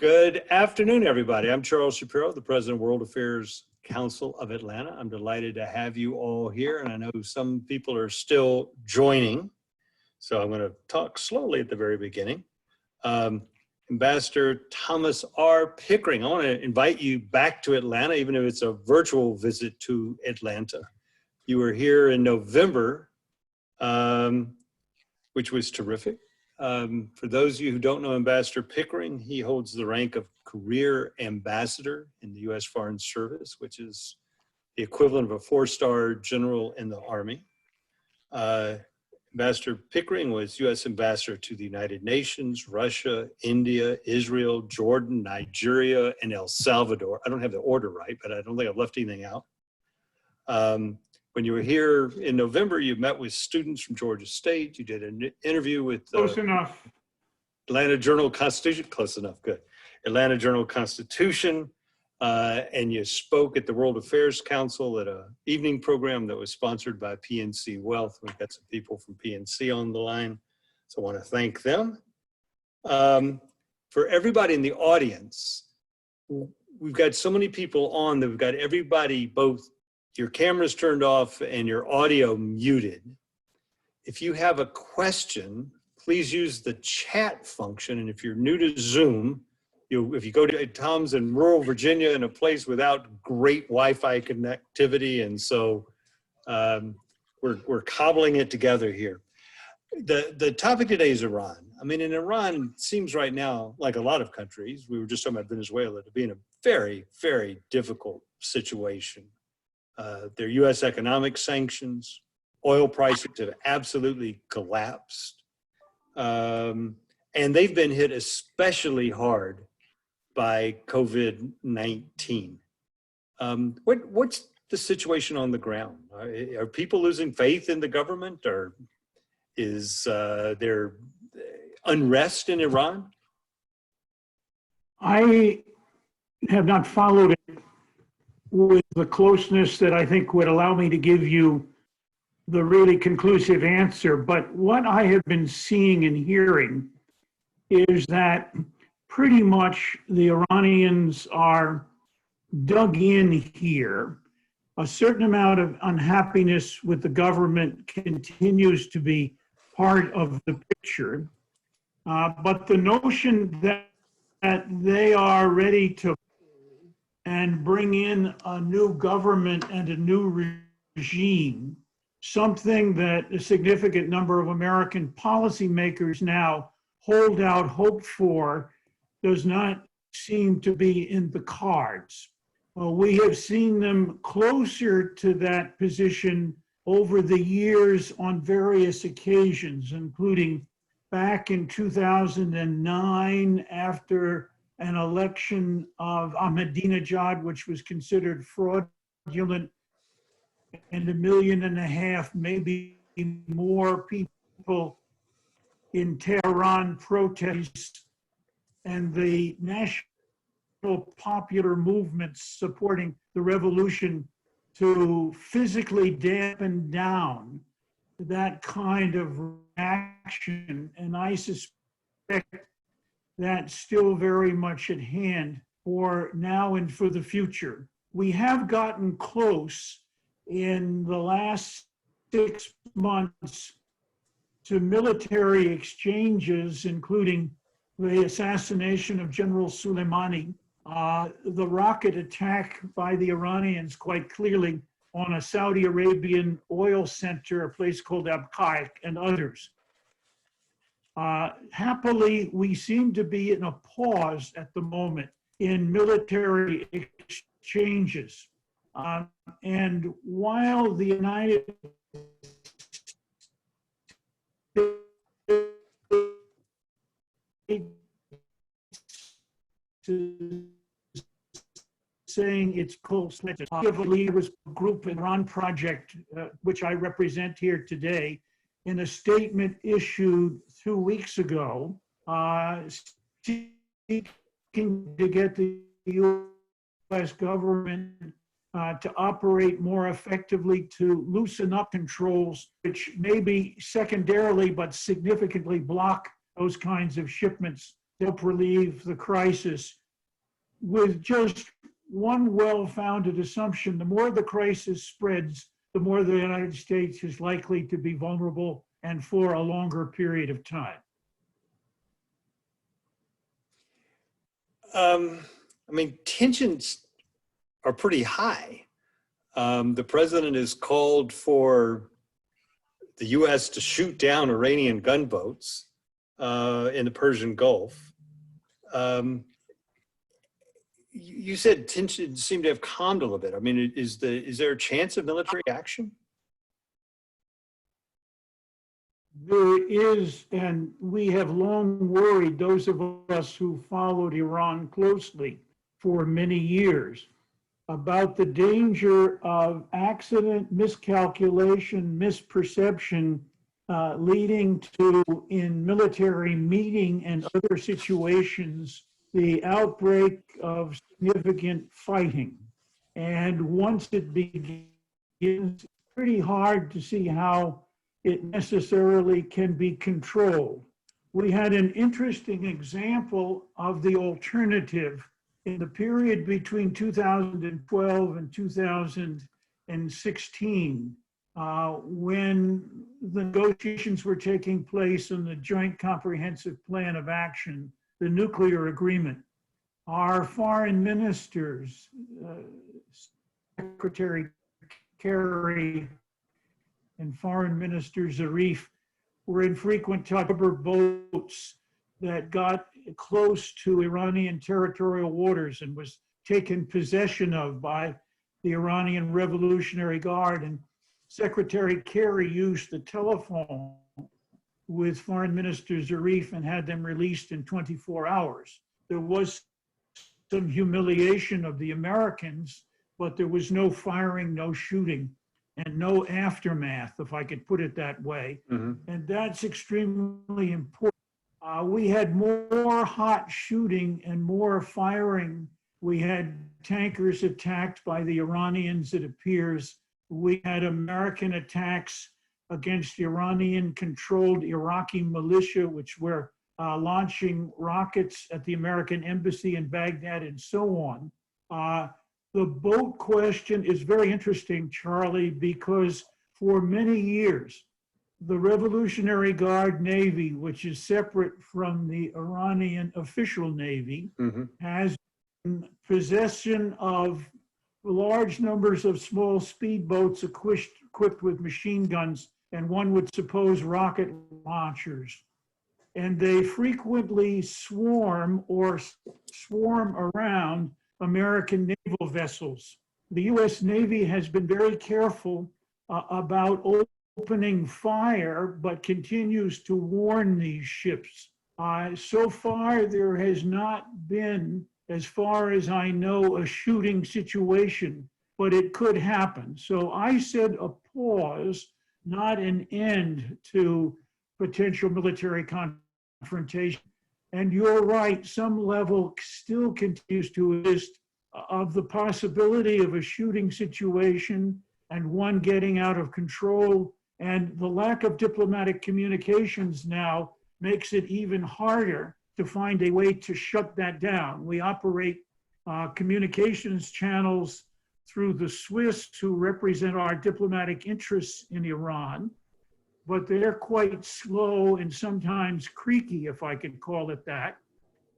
Good afternoon, everybody. I'm Charles Shapiro, the President of World Affairs Council of Atlanta. I'm delighted to have you all here, and I know some people are still joining, so I'm going to talk slowly at the very beginning. Ambassador Thomas R. Pickering, I want to invite you back to Atlanta, even if it's a virtual visit to Atlanta. You were here in November, which was terrific. For those of you who don't know Ambassador Pickering, he holds the rank of Career Ambassador in the U.S. Foreign Service, which is the equivalent of a 4-star general in the Army. Ambassador Pickering was U.S. Ambassador to the United Nations, Russia, India, Israel, Jordan, Nigeria, and El Salvador. I don't have the order right, but I don't think I've left anything out. When you were here in November, you met with students from Georgia State. You did an interview with Close enough. Atlanta Journal-Constitution, close enough, good. Atlanta Journal-Constitution, and you spoke at the World Affairs Council at an evening program that was sponsored by PNC Wealth. We've got some people from PNC on the line, so I want to thank them. For everybody in the audience, we've got so many people on that we've got everybody, both your camera's turned off and your audio muted. If you have a question, please use the chat function. And if you're new to Zoom, if you go to Tom's in rural Virginia in a place without great Wi-Fi connectivity, and so we're cobbling it together here. The topic today is Iran. I mean, in Iran, it seems right now, like a lot of countries, we were just talking about Venezuela, to be in a very, very difficult situation. Their U.S. economic sanctions, oil prices have absolutely collapsed. And they've been hit especially hard by COVID-19. What's the situation on the ground? Are people losing faith in the government, or is there unrest in Iran? I have not followed it with the closeness that I think would allow me to give you the really conclusive answer. But what I have been seeing and hearing is that pretty much the Iranians are dug in here. A certain amount of unhappiness with the government continues to be part of the picture. But the notion that they are ready to and bring in a new government and a new regime, something that a significant number of American policymakers now hold out hope for, does not seem to be in the cards. We have seen them closer to that position over the years on various occasions, including back in 2009 after an election of Ahmadinejad, which was considered fraudulent, and 1.5 million, maybe more people in Tehran protest, and the national popular movements supporting the revolution to physically dampen down that kind of reaction. And I suspect that's still very much at hand for now and for the future. We have gotten close in the last 6 months to military exchanges, including the assassination of General Soleimani, the rocket attack by the Iranians quite clearly on a Saudi Arabian oil center, a place called Abqaiq, and others. Happily, we seem to be in a pause at the moment in military exchanges. And while the United States is saying it's co-selected, leaders group Iran project, which I represent here today, in a statement issued 2 weeks ago, seeking to get the U.S. government to operate more effectively to loosen up controls, which maybe secondarily but significantly block those kinds of shipments help relieve the crisis with just one well-founded assumption: the more the crisis spreads, the more the United States is likely to be vulnerable, and for a longer period of time. I mean, tensions are pretty high. The president has called for the U.S. to shoot down Iranian gunboats in the Persian Gulf. You said tensions seem to have calmed a little bit. I mean, is there a chance of military action? There is, and we have long worried, those of us who followed Iran closely for many years, about the danger of accident, miscalculation, misperception, leading to, in military meeting and other situations, the outbreak of significant fighting. And once it begins, it's pretty hard to see how it necessarily can be controlled. We had an interesting example of the alternative in the period between 2012 and 2016, when the negotiations were taking place on the Joint Comprehensive Plan of Action, the nuclear agreement. Our foreign ministers, Secretary Kerry and Foreign Minister Zarif, were in frequent touch over boats that got close to Iranian territorial waters and was taken possession of by the Iranian Revolutionary Guard. And Secretary Kerry used the telephone with Foreign Minister Zarif and had them released in 24 hours. There was some humiliation of the Americans, but there was no firing, no shooting, and no aftermath, if I could put it that way. Mm-hmm. And that's extremely important. We had more hot shooting and more firing. We had tankers attacked by the Iranians, it appears. We had American attacks against Iranian-controlled Iraqi militia, which were launching rockets at the American embassy in Baghdad and so on. The boat question is very interesting, Charlie, because for many years, the Revolutionary Guard Navy, which is separate from the Iranian official Navy, mm-hmm. has been in possession of large numbers of small speedboats equipped with machine guns, and one would suppose rocket launchers. And they frequently swarm around American naval vessels. The U.S. Navy has been very careful about opening fire, but continues to warn these ships. So far, there has not been, as far as I know, a shooting situation, but it could happen. So I said a pause, not an end to potential military confrontation. And you're right, some level still continues to exist of the possibility of a shooting situation and one getting out of control. And the lack of diplomatic communications now makes it even harder to find a way to shut that down. We operate communications channels through the Swiss, who represent our diplomatic interests in Iran, but they're quite slow and sometimes creaky, if I could call it that.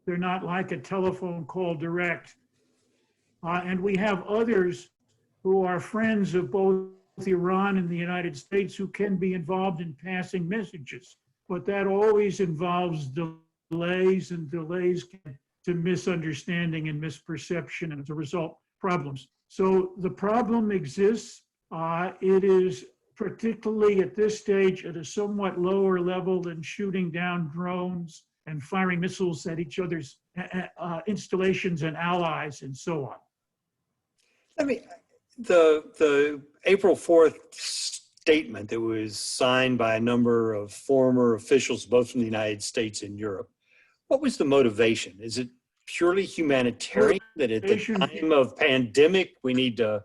They're not like a telephone call direct. And we have others who are friends of both Iran and the United States who can be involved in passing messages, but that always involves delays, and delays to misunderstanding and misperception, and as a result, problems. So the problem exists. It is particularly at this stage at a somewhat lower level than shooting down drones and firing missiles at each other's installations and allies and so on. The April 4th statement that was signed by a number of former officials, both from the United States and Europe, what was the motivation? Is it purely humanitarian, that at the time of pandemic we need to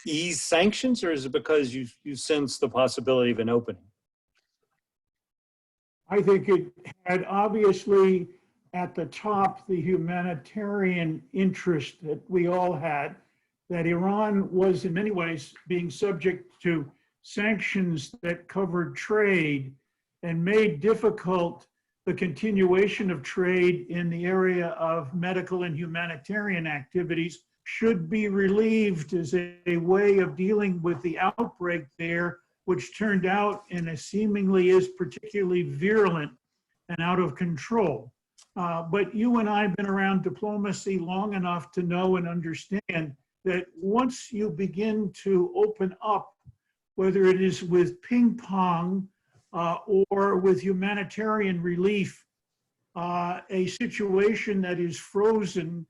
ease sanctions, or is it because you sense the possibility of an opening? I think it had obviously at the top the humanitarian interest that we all had, that Iran was in many ways being subject to sanctions that covered trade and made difficult the continuation of trade in the area of medical and humanitarian activities, should be relieved as a way of dealing with the outbreak there, which turned out in a seemingly is particularly virulent and out of control. But you and I have been around diplomacy long enough to know and understand that once you begin to open up, whether it is with ping pong or with humanitarian relief, a situation that is frozen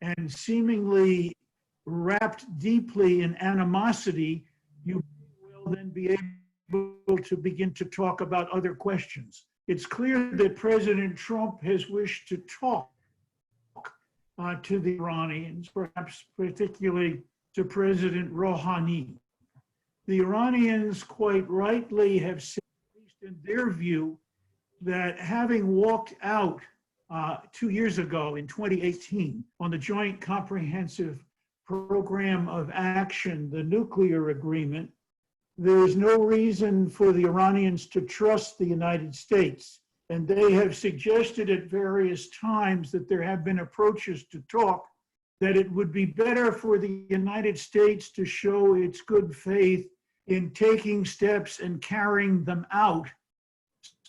and seemingly wrapped deeply in animosity, you will then be able to begin to talk about other questions. It's clear that President Trump has wished to talk to the Iranians, perhaps particularly to President Rouhani. The Iranians quite rightly have said, at least in their view, that having walked out 2 years ago in 2018 on the Joint Comprehensive Program of Action, the nuclear agreement, there is no reason for the Iranians to trust the United States. And they have suggested at various times that there have been approaches to talk, that it would be better for the United States to show its good faith in taking steps and carrying them out.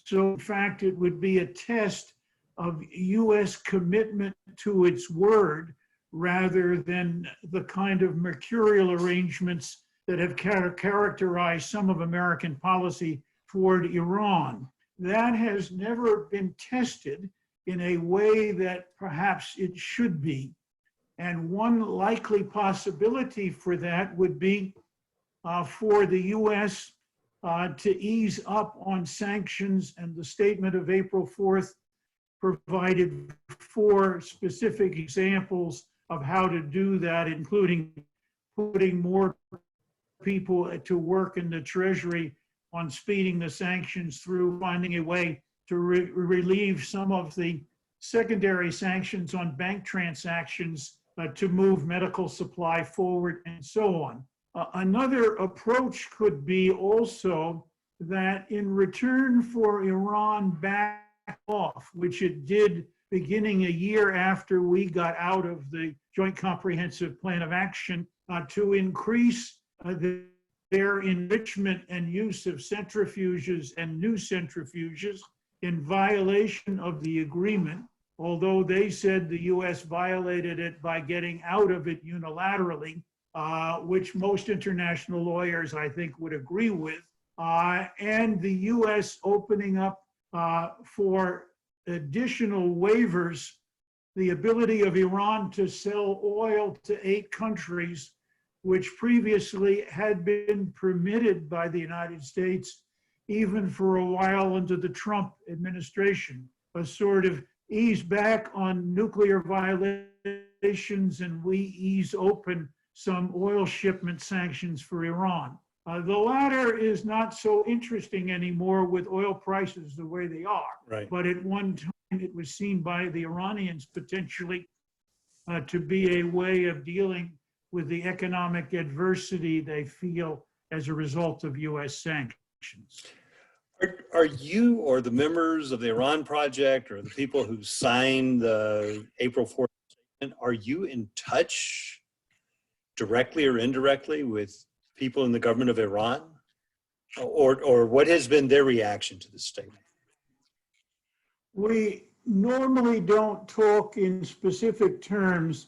So in fact, it would be a test of US commitment to its word rather than the kind of mercurial arrangements that have characterized some of American policy toward Iran. That has never been tested in a way that perhaps it should be. And one likely possibility for that would be for the US to ease up on sanctions, and the statement of April 4th provided 4 specific examples of how to do that, including putting more people to work in the Treasury on speeding the sanctions through, finding a way to relieve some of the secondary sanctions on bank transactions to move medical supply forward, and so on. Another approach could be also that in return for Iran back off, which it did beginning a year after we got out of the Joint Comprehensive Plan of Action, to increase their enrichment and use of centrifuges and new centrifuges in violation of the agreement, although they said the US violated it by getting out of it unilaterally, which most international lawyers, I think, would agree with, and the US opening up for additional waivers the ability of Iran to sell oil to 8 countries, which previously had been permitted by the United States, even for a while under the Trump administration, a sort of ease back on nuclear violations, and we ease open some oil shipment sanctions for Iran. The latter is not so interesting anymore with oil prices the way they are. Right. But at one time, it was seen by the Iranians potentially to be a way of dealing with the economic adversity they feel as a result of US sanctions. Are you or the members of the Iran Project or the people who signed the April 4th statement, are you in touch directly or indirectly with people in the government of Iran? Or what has been their reaction to this statement? We normally don't talk in specific terms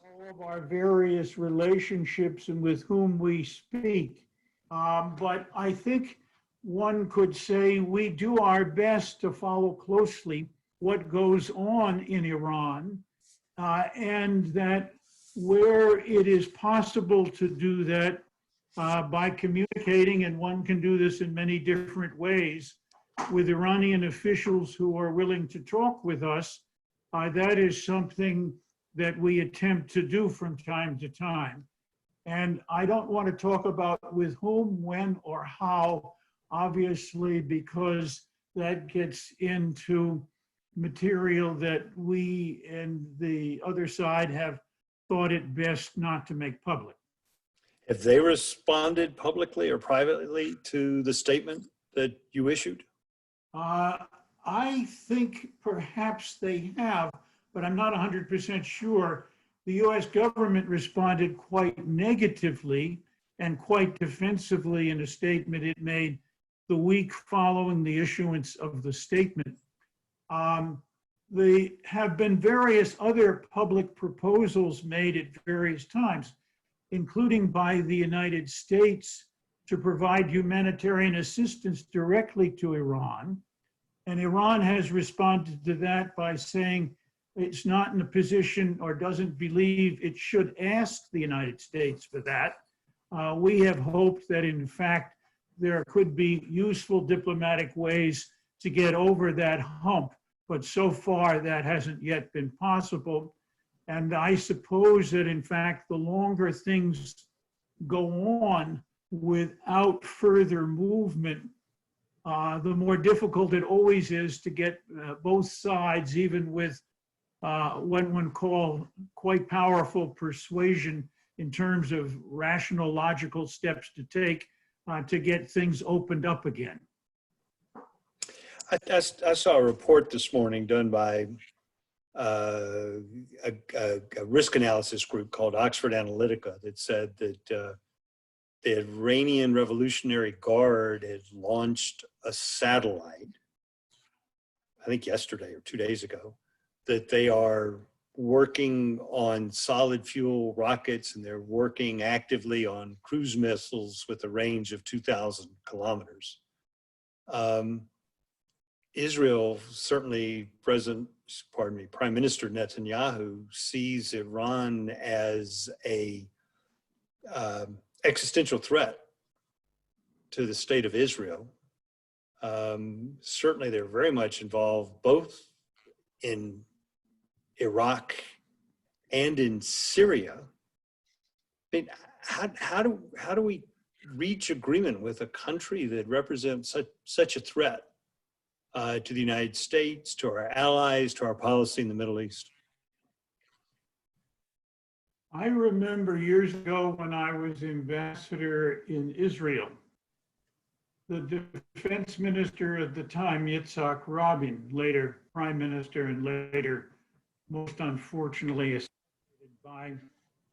all of our various relationships and with whom we speak. But I think one could say we do our best to follow closely what goes on in Iran, and that where it is possible to do that by communicating, and one can do this in many different ways, with Iranian officials who are willing to talk with us, that is something that we attempt to do from time to time. And I don't want to talk about with whom, when, or how, obviously, because that gets into material that we and the other side have thought it best not to make public. Have they responded publicly or privately to the statement that you issued? I think perhaps they have, but I'm not 100% sure. The US government responded quite negatively and quite defensively in a statement it made the week following the issuance of the statement. There have been various other public proposals made at various times, including by the United States, to provide humanitarian assistance directly to Iran. And Iran has responded to that by saying it's not in a position or doesn't believe it should ask the United States for that. We have hoped that, in fact, there could be useful diplomatic ways to get over that hump, but so far that hasn't yet been possible. And I suppose that, in fact, the longer things go on without further movement, the more difficult it always is to get both sides, even with what one call quite powerful persuasion in terms of rational, logical steps to take to get things opened up again. I saw a report this morning done by a risk analysis group called Oxford Analytica that said that the Iranian Revolutionary Guard had launched a satellite, I think yesterday or 2 days ago, that they are working on solid fuel rockets and they're working actively on cruise missiles with a range of 2,000 kilometers. Israel, certainly Prime Minister Netanyahu sees Iran as a existential threat to the state of Israel. Certainly they're very much involved both in Iraq and in Syria. I mean, how do we reach agreement with a country that represents such a threat to the United States, to our allies, to our policy in the Middle East? I remember years ago when I was ambassador in Israel, the defense minister at the time, Yitzhak Rabin, later prime minister and later, most unfortunately, assassinated by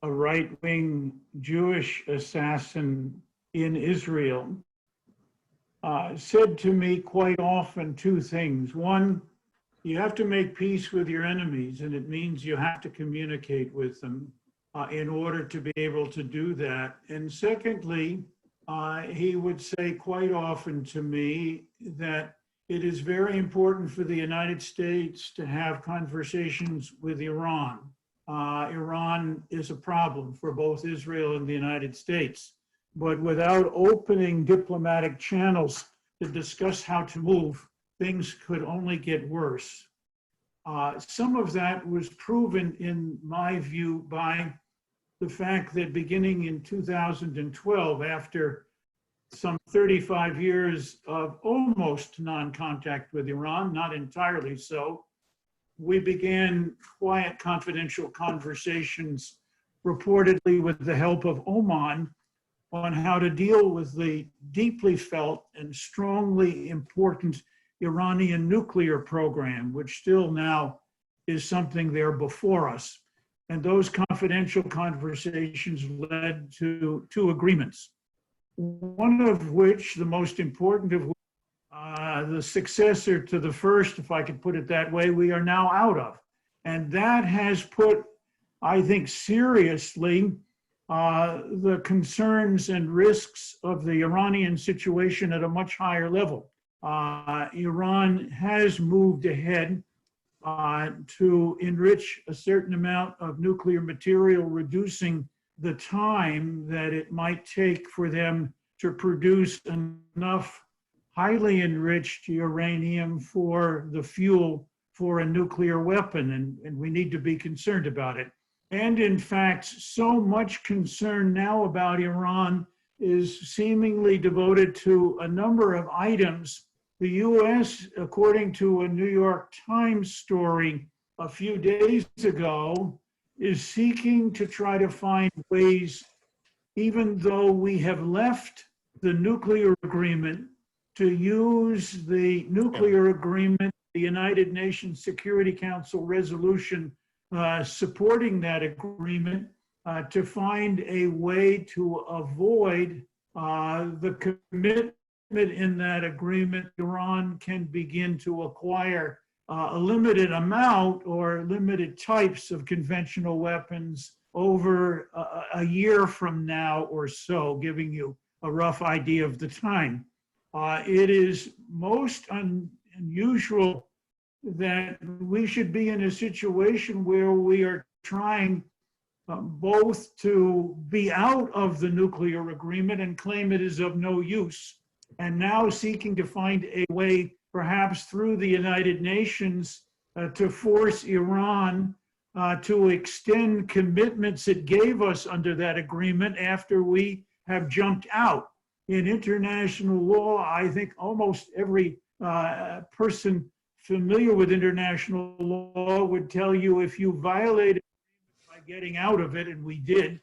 a right-wing Jewish assassin in Israel, said to me quite often two things. One, you have to make peace with your enemies, and it means you have to communicate with them in order to be able to do that. And secondly, he would say quite often to me that it is very important for the United States to have conversations with Iran. Iran is a problem for both Israel and the United States. But without opening diplomatic channels to discuss how to move, things could only get worse. Some of that was proven, in my view, by the fact that beginning in 2012, after some 35 years of almost non-contact with Iran, not entirely so, we began quiet, confidential conversations, reportedly with the help of Oman, on how to deal with the deeply felt and strongly important Iranian nuclear program, which still now is something there before us. And those confidential conversations led to two agreements, one of which, the most important of which, the successor to the first, if I could put it that way, we are now out of. And that has put, I think, seriously the concerns and risks of the Iranian situation at a much higher level. Iran has moved ahead to enrich a certain amount of nuclear material, reducing the time that it might take for them to produce enough highly enriched uranium for the fuel for a nuclear weapon, and we need to be concerned about it. And in fact, so much concern now about Iran is seemingly devoted to a number of items the U.S., according to a New York Times story a few days ago, is seeking to try to find ways, even though we have left the nuclear agreement, to use the nuclear agreement, the United Nations Security Council resolution supporting that agreement, to find a way to avoid the commitment in that agreement. Iran can begin to acquire a limited amount or limited types of conventional weapons over a year from now or so, giving you a rough idea of the time. It is most unusual that we should be in a situation where we are trying both to be out of the nuclear agreement and claim it is of no use, and now seeking to find a way, perhaps through the United Nations, to force Iran to extend commitments it gave us under that agreement after we have jumped out. In international law, I think almost every person familiar with international law would tell you if you violated by getting out of it, and we did,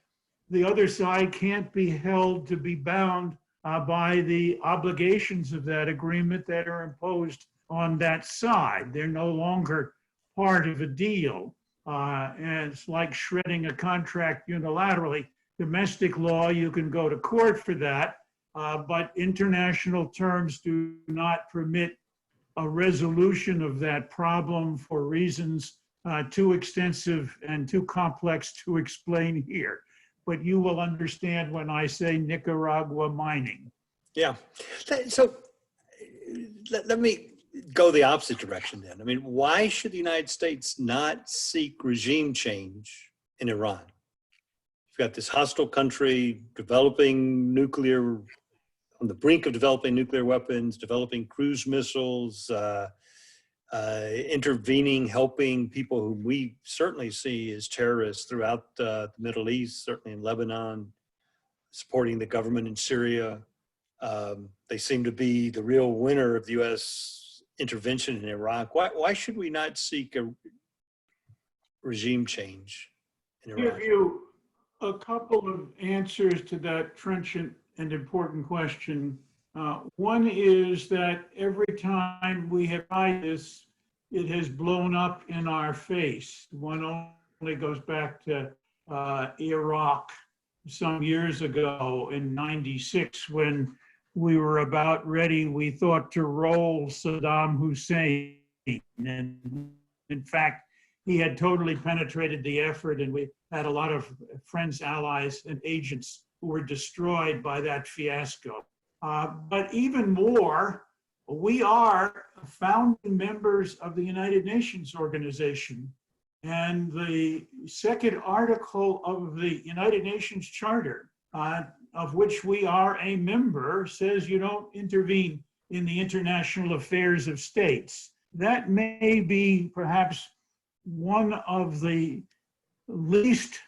the other side can't be held to be bound by the obligations of that agreement that are imposed on that side. They're no longer part of a deal. And it's like shredding a contract unilaterally. Domestic law, you can go to court for that, but international terms do not permit a resolution of that problem for reasons too extensive and too complex to explain here. But you will understand when I say Nicaragua mining. Yeah. So let me go the opposite direction then. I mean, why should the United States not seek regime change in Iran? You've got this hostile country developing nuclear, on the brink of developing nuclear weapons, developing cruise missiles, intervening, helping people whom we certainly see as terrorists throughout the Middle East, certainly in Lebanon, supporting the government in Syria. They seem to be the real winner of the U.S. intervention in Iraq. Why should we not seek a regime change in Iraq? Give you a couple of answers to that trenchant and important question. One is that every time we have tried this, it has blown up in our face. One only goes back to Iraq some years ago in '96 when we were about ready, we thought, to roll Saddam Hussein. And in fact, he had totally penetrated the effort, and we had a lot of friends, allies, and agents who were destroyed by that fiasco. But even more, we are founding members of the United Nations organization. And the second article of the United Nations Charter, of which we are a member, says you don't intervene in the international affairs of states. That may be perhaps one of the least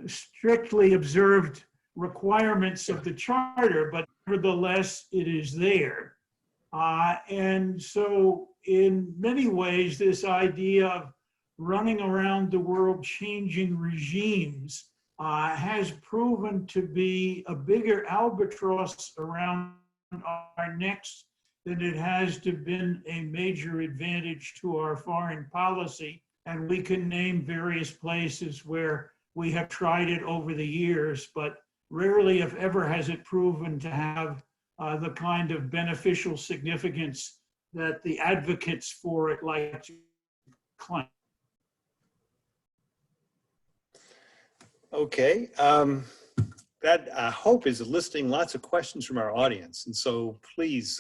strictly observed requirements of the charter, but nevertheless it is there. And so in many ways, this idea of running around the world changing regimes has proven to be a bigger albatross around our necks than it has to been a major advantage to our foreign policy. And we can name various places where we have tried it over the years, but rarely, if ever, has it proven to have the kind of beneficial significance that the advocates for it like to claim. Okay, that I hope is listing lots of questions from our audience. And so please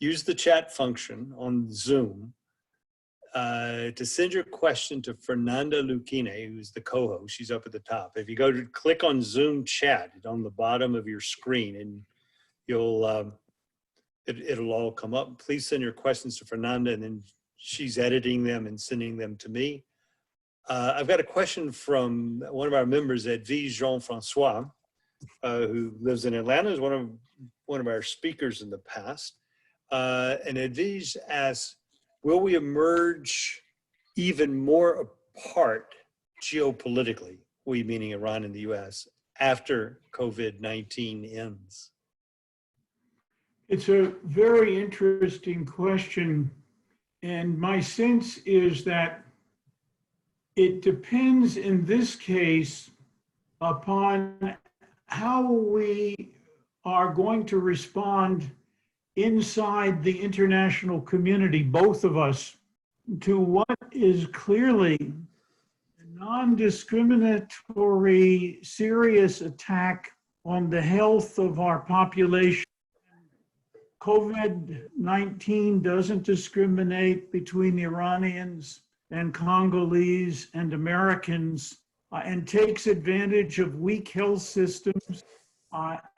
use the chat function on Zoom to send your question to Fernanda Lucchine, who's the co-host. She's up at the top. If you go to click on Zoom chat, it's on the bottom of your screen, and you'll it'll all come up. Please send your questions to Fernanda, and then she's editing them and sending them to me. I've got a question from one of our members, Edwige Jean-Francois, who lives in Atlanta, is one of our speakers in the past. And Adiz asks, will we emerge even more apart geopolitically, we meaning Iran and the US, after COVID-19 ends? It's a very interesting question. And my sense is that it depends in this case upon how we are going to respond inside the international community, both of us, to what is clearly a non-discriminatory, serious attack on the health of our population. COVID-19 doesn't discriminate between Iranians and Congolese and Americans, and takes advantage of weak health systems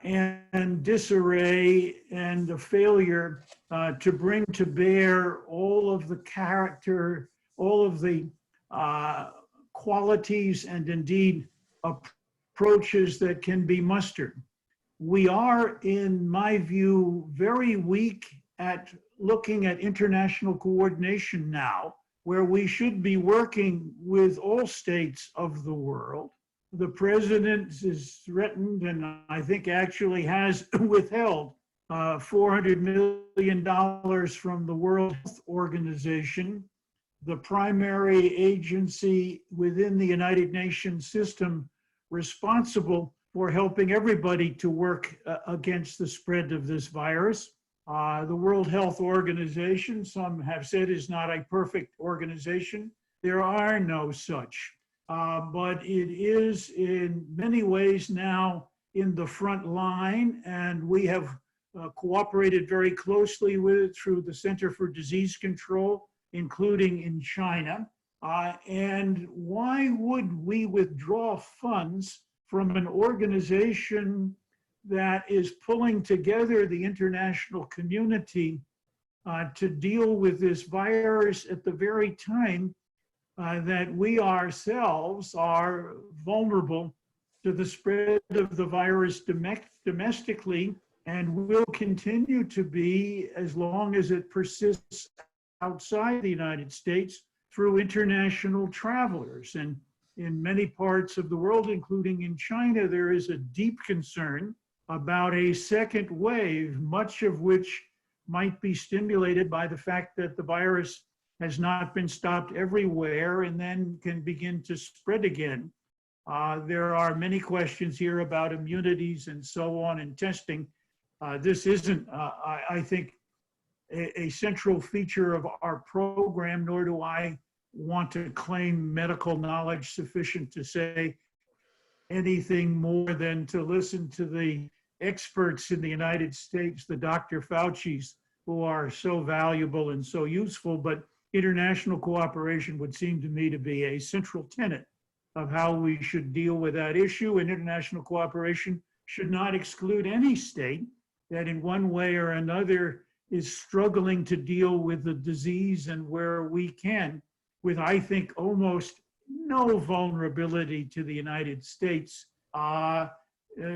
and disarray and a failure to bring to bear all of the character, all of the qualities and indeed approaches that can be mustered. We are, in my view, very weak at looking at international coordination now, where we should be working with all states of the world. The president is threatened, and I think actually has withheld $400 million from the World Health Organization, the primary agency within the United Nations system responsible for helping everybody to work against the spread of this virus. The World Health Organization, some have said, is not a perfect organization. There are no such. But it is in many ways now in the front line, and we have cooperated very closely with it through the Center for Disease Control, including in China. And why would we withdraw funds from an organization that is pulling together the international community to deal with this virus at the very time that we ourselves are vulnerable to the spread of the virus domestically, and will continue to be as long as it persists outside the United States through international travelers. And in many parts of the world, including in China, there is a deep concern about a second wave, much of which might be stimulated by the fact that the virus has not been stopped everywhere and then can begin to spread again. There are many questions here about immunities and so on and testing. This isn't, I think, a central feature of our program, nor do I want to claim medical knowledge sufficient to say anything more than to listen to the experts in the United States, the Dr. Fauci's, who are so valuable and so useful. But international cooperation would seem to me to be a central tenet of how we should deal with that issue. And international cooperation should not exclude any state that in one way or another is struggling to deal with the disease, and where we can, with, I think, almost no vulnerability to the United States,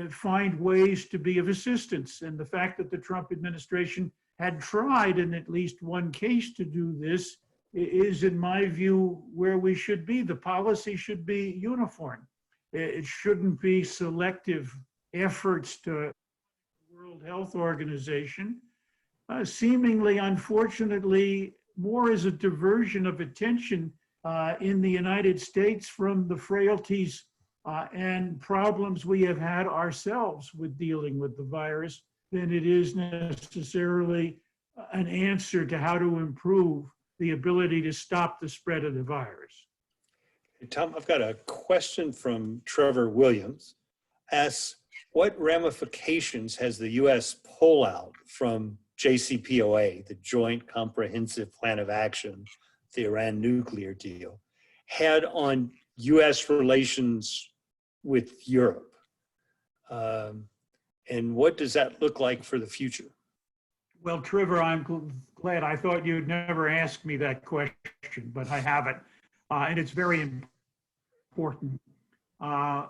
find ways to be of assistance. And the fact that the Trump administration had tried in at least one case to do this is, in my view, where we should be. The policy should be uniform. It shouldn't be selective efforts to the World Health Organization. Seemingly, unfortunately, more as a diversion of attention in the United States from the frailties and problems we have had ourselves with dealing with the virus than it is necessarily an answer to how to improve the ability to stop the spread of the virus. Hey, Tom, I've got a question from Trevor Williams. Asks, what ramifications has the U.S. pullout from JCPOA, the Joint Comprehensive Plan of Action, the Iran nuclear deal, had on U.S. relations with Europe? And what does that look like for the future? Well, Trevor, I'm glad. I thought you'd never ask me that question, but I haven't. And it's very important.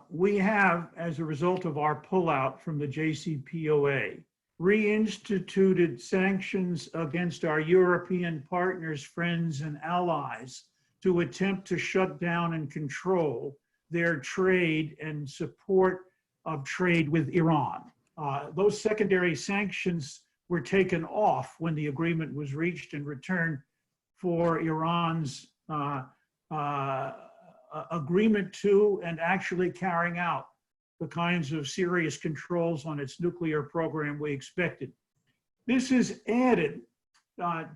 We have, as a result of our pullout from the JCPOA, reinstituted sanctions against our European partners, friends, and allies to attempt to shut down and control their trade and support of trade with Iran. Those secondary sanctions were taken off when the agreement was reached in return for Iran's agreement to and actually carrying out the kinds of serious controls on its nuclear program we expected. This is added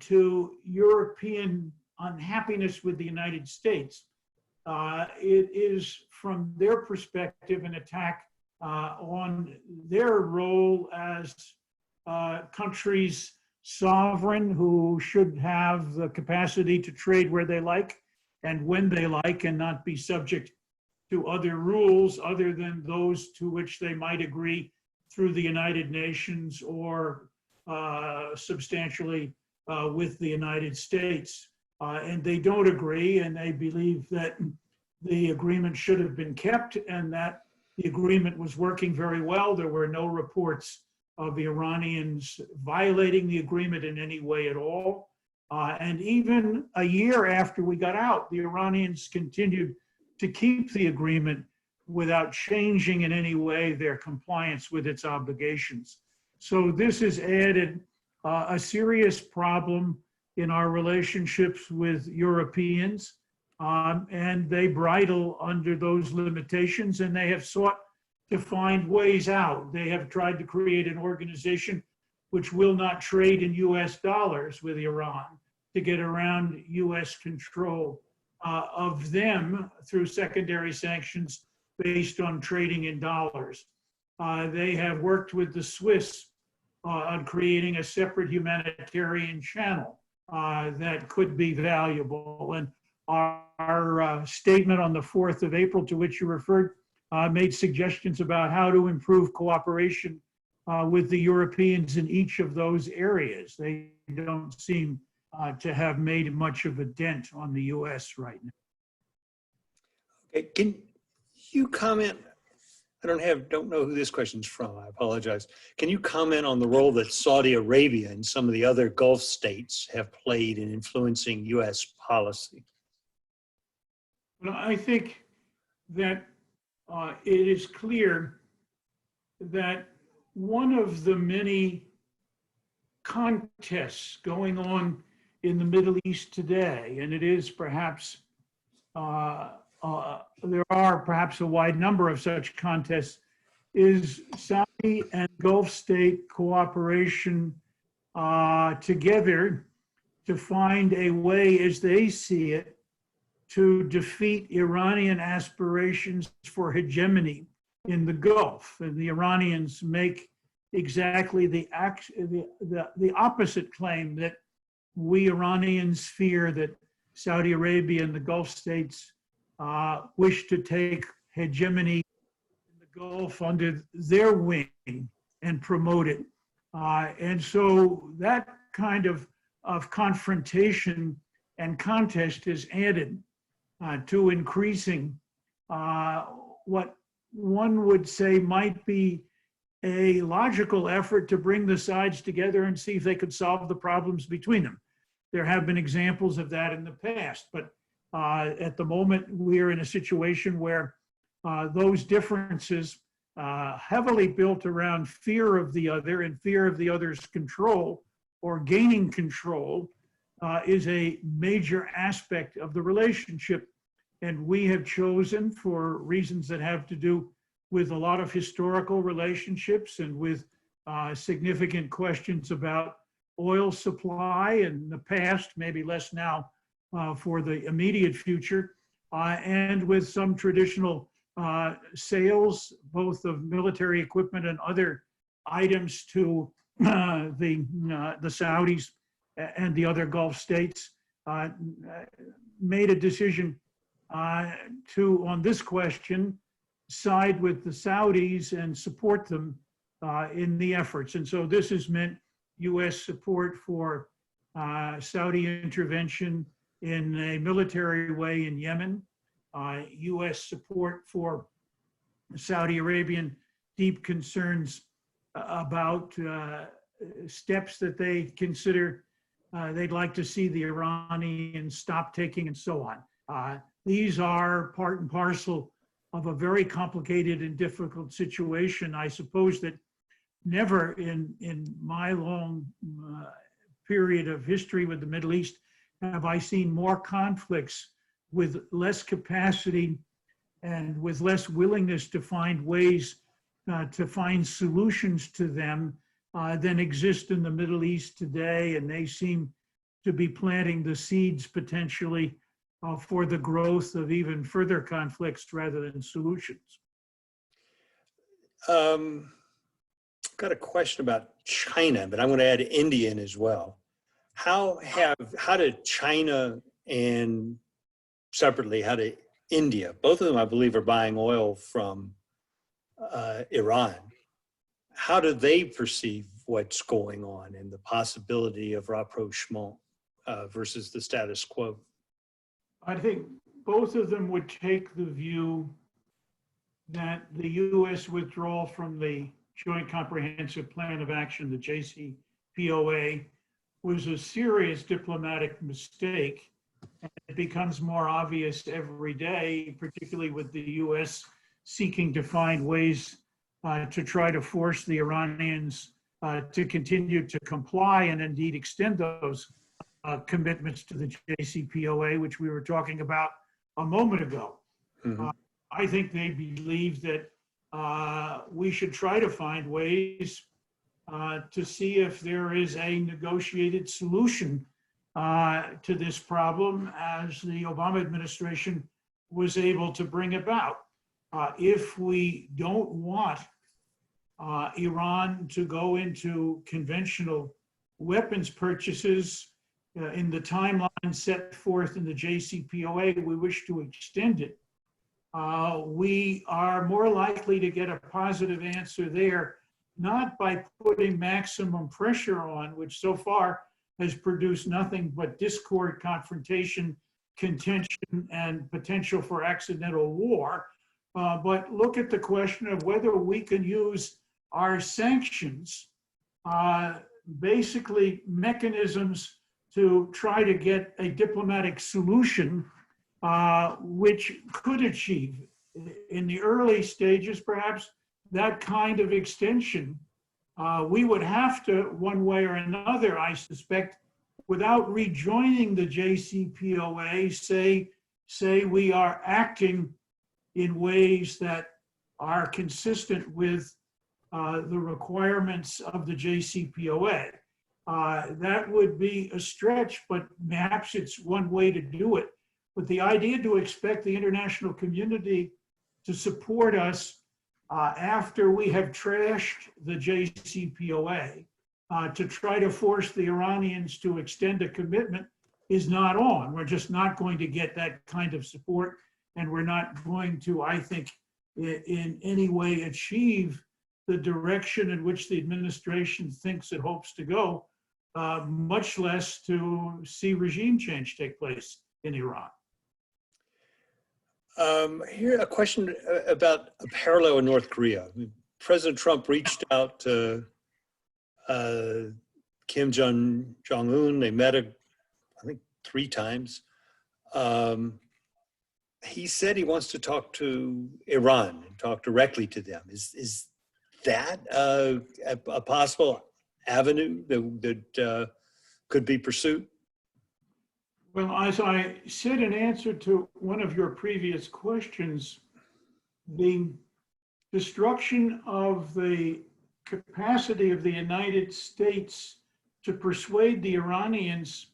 to European unhappiness with the United States. It is, from their perspective, an attack on their role as countries sovereign who should have the capacity to trade where they like and when they like and not be subject to other rules other than those to which they might agree through the United Nations or substantially with the United States. And they don't agree, and they believe that the agreement should have been kept and that the agreement was working very well. There were no reports of the Iranians violating the agreement in any way at all. And even a year after we got out, the Iranians continued to keep the agreement without changing in any way their compliance with its obligations. So this has added a serious problem in our relationships with Europeans, and they bridle under those limitations, and they have sought to find ways out. They have tried to create an organization which will not trade in US dollars with Iran to get around US control of them through secondary sanctions based on trading in dollars. They have worked with the Swiss on creating a separate humanitarian channel that could be valuable. And our statement on the 4th of April, to which you referred, made suggestions about how to improve cooperation with the Europeans in each of those areas. They don't seem to have made much of a dent on the US right now. Okay, can you comment? I don't know who this question's from, I apologize. Can you comment on the role that Saudi Arabia and some of the other Gulf states have played in influencing US policy? Well, I think that it is clear that one of the many contests going on in the Middle East today, and it is perhaps, there are perhaps a wide number of such contests, is Saudi and Gulf state cooperation together to find a way, as they see it, to defeat Iranian aspirations for hegemony in the Gulf. And the Iranians make exactly the opposite claim, that we Iranians fear that Saudi Arabia and the Gulf states wish to take hegemony in the Gulf under their wing and promote it. And so that kind of confrontation and contest is added to increasing what one would say might be a logical effort to bring the sides together and see if they could solve the problems between them. There have been examples of that in the past, but at the moment we're in a situation where those differences, heavily built around fear of the other and fear of the other's control or gaining control, is a major aspect of the relationship. And we have chosen, for reasons that have to do with a lot of historical relationships and with significant questions about oil supply in the past, maybe less now for the immediate future, and with some traditional sales, both of military equipment and other items to the Saudis and the other Gulf states, made a decision to, on this question, side with the Saudis and support them in the efforts. And so this has meant US support for Saudi intervention in a military way in Yemen, US support for Saudi Arabian deep concerns about steps that they consider they'd like to see the Iranians stop taking and so on. These are part and parcel of a very complicated and difficult situation. I suppose that never in my long period of history with the Middle East have I seen more conflicts with less capacity and with less willingness to find ways to find solutions to them than exist in the Middle East today. And they seem to be planting the seeds potentially for the growth of even further conflicts rather than solutions. Got a question about China, but I'm going to add India in as well. How did China and separately, how did India, both of them I believe are buying oil from Iran, how do they perceive what's going on and the possibility of rapprochement versus the status quo? I think both of them would take the view that the U.S. withdrawal from the Joint Comprehensive Plan of Action, the JCPOA, was a serious diplomatic mistake. And it becomes more obvious every day, particularly with the U.S. seeking to find ways to try to force the Iranians to continue to comply and indeed extend those commitments to the JCPOA, which we were talking about a moment ago. Mm-hmm. I think they believe that we should try to find ways to see if there is a negotiated solution to this problem, as the Obama administration was able to bring about. If we don't want Iran to go into conventional weapons purchases in the timeline set forth in the JCPOA, we wish to extend it. We are more likely to get a positive answer there, not by putting maximum pressure on, which so far has produced nothing but discord, confrontation, contention, and potential for accidental war, but look at the question of whether we can use our sanctions, basically mechanisms to try to get a diplomatic solution which could achieve, in the early stages perhaps, that kind of extension. We would have to, one way or another, I suspect, without rejoining the JCPOA, say we are acting in ways that are consistent with the requirements of the JCPOA. That would be a stretch, but perhaps it's one way to do it. But the idea to expect the international community to support us after we have trashed the JCPOA to try to force the Iranians to extend a commitment is not on. We're just not going to get that kind of support, and we're not going to, I think, in any way achieve the direction in which the administration thinks it hopes to go, much less to see regime change take place in Iran. Here, a question about a parallel in North Korea. President Trump reached out to Kim Jong-un. They met, I think, 3 times. He said he wants to talk to Iran and talk directly to them. Is that a possible avenue that could be pursued? Well, as I said in answer to one of your previous questions, the destruction of the capacity of the United States to persuade the Iranians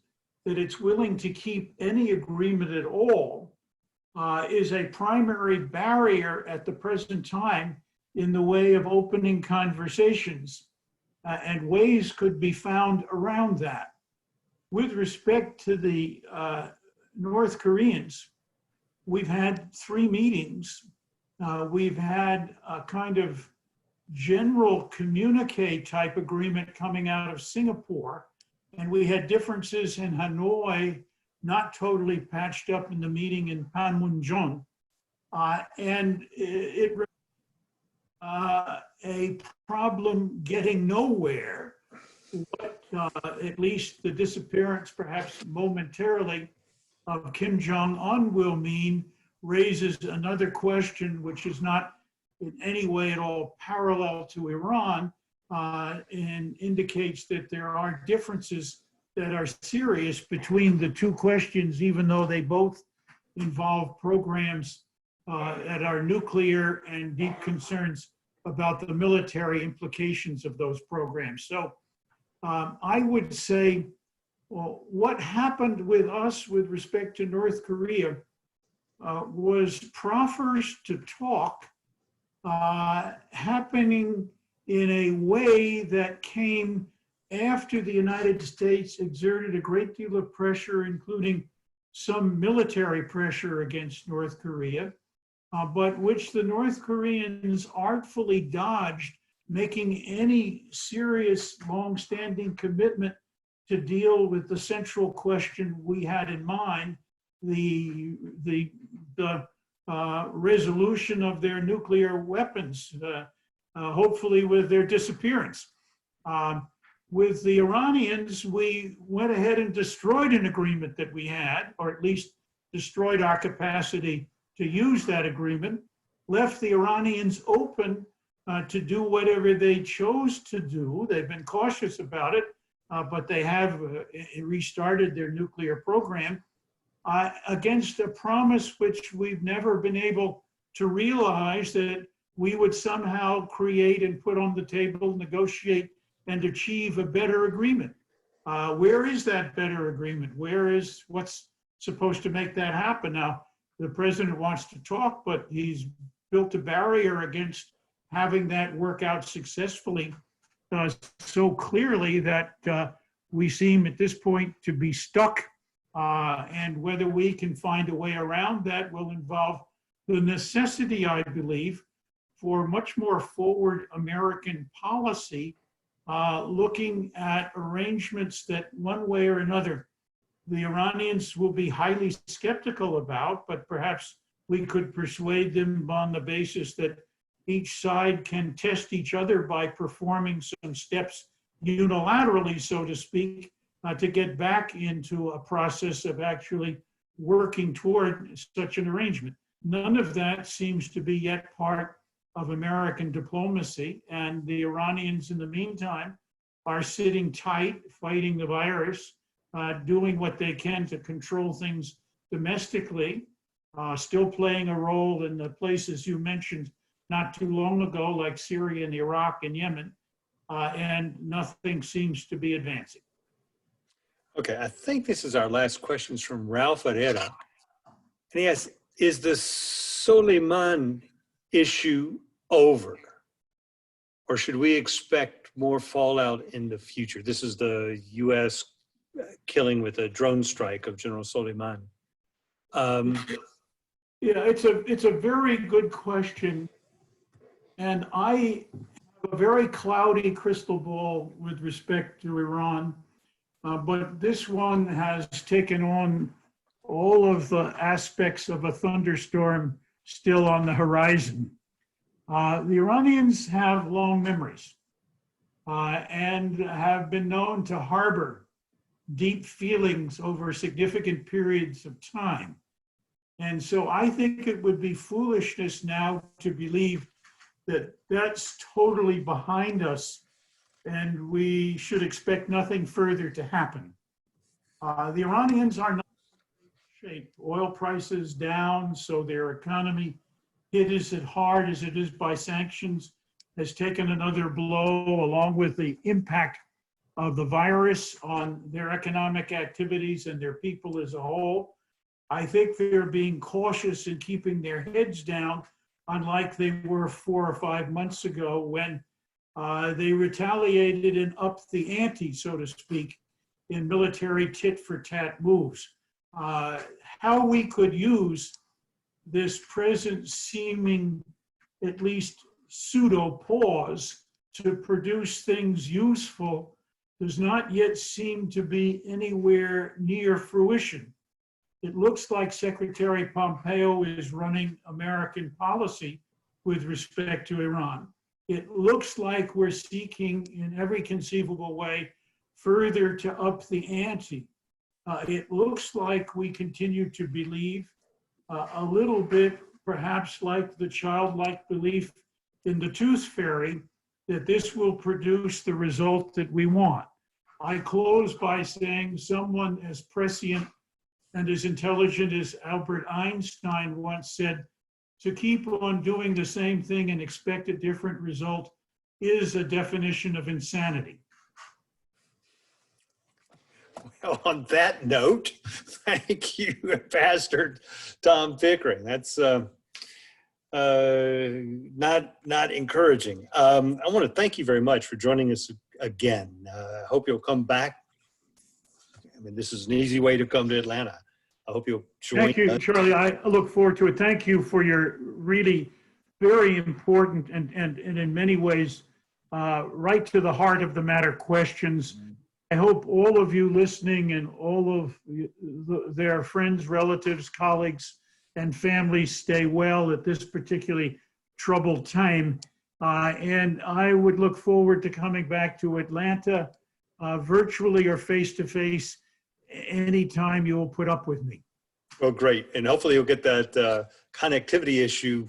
that it's willing to keep any agreement at all is a primary barrier at the present time in the way of opening conversations, and ways could be found around that. With respect to the North Koreans, we've had 3 meetings. We've had a kind of general communique type agreement coming out of Singapore, and we had differences in Hanoi, not totally patched up in the meeting in Panmunjom. And it a problem getting nowhere. What at least the disappearance, perhaps momentarily, of Kim Jong-un will mean raises another question, which is not in any way at all parallel to Iran, and indicates that there are differences that are serious between the two questions, even though they both involve programs that are nuclear and deep concerns about the military implications of those programs. So I would say, well, what happened with us with respect to North Korea was proffers to talk happening in a way that came after the United States exerted a great deal of pressure, including some military pressure against North Korea, but which the North Koreans artfully dodged, making any serious, long-standing commitment to deal with the central question we had in mind, the resolution of their nuclear weapons, hopefully with their disappearance. With the Iranians, we went ahead and destroyed an agreement that we had, or at least destroyed our capacity to use that agreement, left the Iranians open to do whatever they chose to do. They've been cautious about it, but they have restarted their nuclear program against a promise which we've never been able to realize, that we would somehow create and put on the table, negotiate, and achieve a better agreement. Where is that better agreement? Where is what's supposed to make that happen? Now, the president wants to talk, but he's built a barrier against having that work out successfully so clearly that we seem at this point to be stuck. And whether we can find a way around that will involve the necessity, I believe, for much more forward American policy, looking at arrangements that one way or another the Iranians will be highly skeptical about, but perhaps we could persuade them on the basis that each side can test each other by performing some steps unilaterally, so to speak, to get back into a process of actually working toward such an arrangement. None of that seems to be yet part of American diplomacy, and the Iranians in the meantime are sitting tight, fighting the virus, doing what they can to control things domestically, still playing a role in the places you mentioned not too long ago, like Syria and Iraq and Yemen, and nothing seems to be advancing. Okay, I think this is our last questions from Ralph Herrera. And he asks, is the Soleiman issue over? Or should we expect more fallout in the future? This is the US killing with a drone strike of General Soleiman. Yeah, it's a very good question. And I have a very cloudy crystal ball with respect to Iran. But this one has taken on all of the aspects of a thunderstorm still on the horizon. The Iranians have long memories and have been known to harbor deep feelings over significant periods of time. And so I think it would be foolishness now to believe that that's totally behind us and we should expect nothing further to happen. The Iranians are not in shape. Oil prices down, so their economy hit as hard as it is by sanctions has taken another blow, along with the impact of the virus on their economic activities and their people as a whole. I think they're being cautious in keeping their heads down, unlike they were 4 or 5 months ago when they retaliated and upped the ante, so to speak, in military tit-for-tat moves. How we could use this present seeming, at least pseudo-pause, to produce things useful does not yet seem to be anywhere near fruition. It looks like Secretary Pompeo is running American policy with respect to Iran. It looks like we're seeking in every conceivable way further to up the ante. It looks like we continue to believe a little bit, perhaps like the childlike belief in the tooth fairy, that this will produce the result that we want. I close by saying someone as prescient and as intelligent as Albert Einstein once said, to keep on doing the same thing and expect a different result is a definition of insanity. Well, on that note, thank you, Ambassador Tom Pickering. That's not encouraging. I want to thank you very much for joining us again. I hope you'll come back. I mean, this is an easy way to come to Atlanta. I hope you'll join Thank you, us. Charlie. I look forward to it. Thank you for your really very important and in many ways right to the heart of the matter questions. I hope all of you listening and all of their friends, relatives, colleagues, and families stay well at this particularly troubled time. And I would look forward to coming back to Atlanta virtually or face-to-face anytime you will put up with me. Oh, great. And hopefully you'll get that connectivity issue,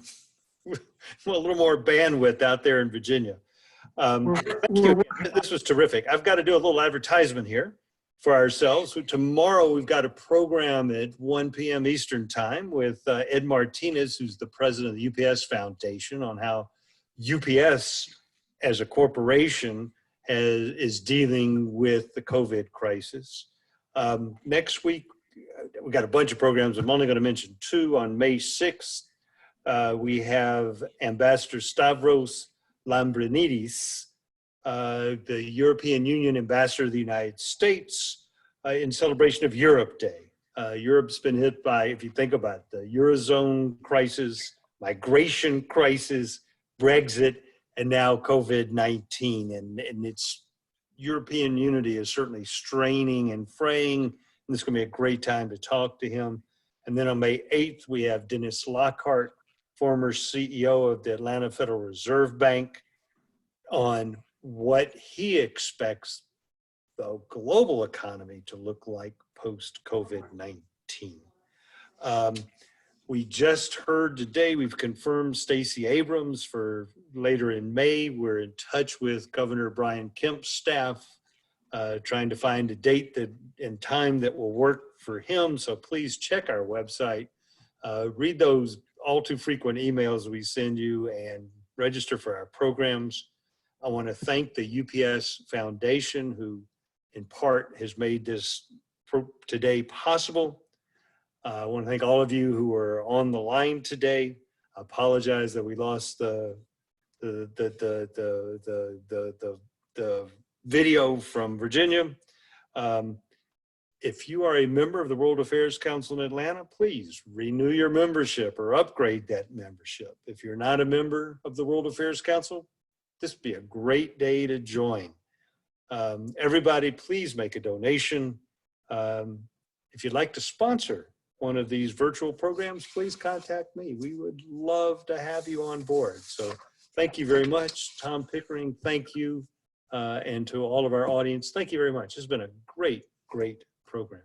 a little more bandwidth out there in Virginia. Thank you. This was terrific. I've got to do a little advertisement here for ourselves. Tomorrow we've got a program at 1 p.m. Eastern time with Ed Martinez, who's the president of the UPS Foundation, on how UPS as a corporation is dealing with the COVID crisis. Next week, we got a bunch of programs. I'm only going to mention two. On May 6th, we have Ambassador Stavros Lambrinidis, the European Union Ambassador of the United States, in celebration of Europe Day. Europe's been hit by, if you think about it, the Eurozone crisis, migration crisis, Brexit, and now COVID-19. And its European unity is certainly straining and fraying. And this is going to be a great time to talk to him. And then on May 8th, we have Dennis Lockhart, former CEO of the Atlanta Federal Reserve Bank, on what he expects the global economy to look like post-COVID-19. We just heard today, we've confirmed Stacey Abrams for later in May. We're in touch with Governor Brian Kemp's staff, trying to find a date and time that will work for him. So please check our website, read those all too frequent emails we send you, and register for our programs. I want to thank the UPS Foundation, who in part has made this today possible. I want to thank all of you who are on the line today. I apologize that we lost the video from Virginia. If you are a member of the World Affairs Council in Atlanta, please renew your membership or upgrade that membership. If you're not a member of the World Affairs Council, this would be a great day to join. Everybody, please make a donation. If you'd like to sponsor one of these virtual programs, please contact me. We would love to have you on board. So thank you very much. Tom Pickering, thank you. And to all of our audience, thank you very much. It's been a great, great program.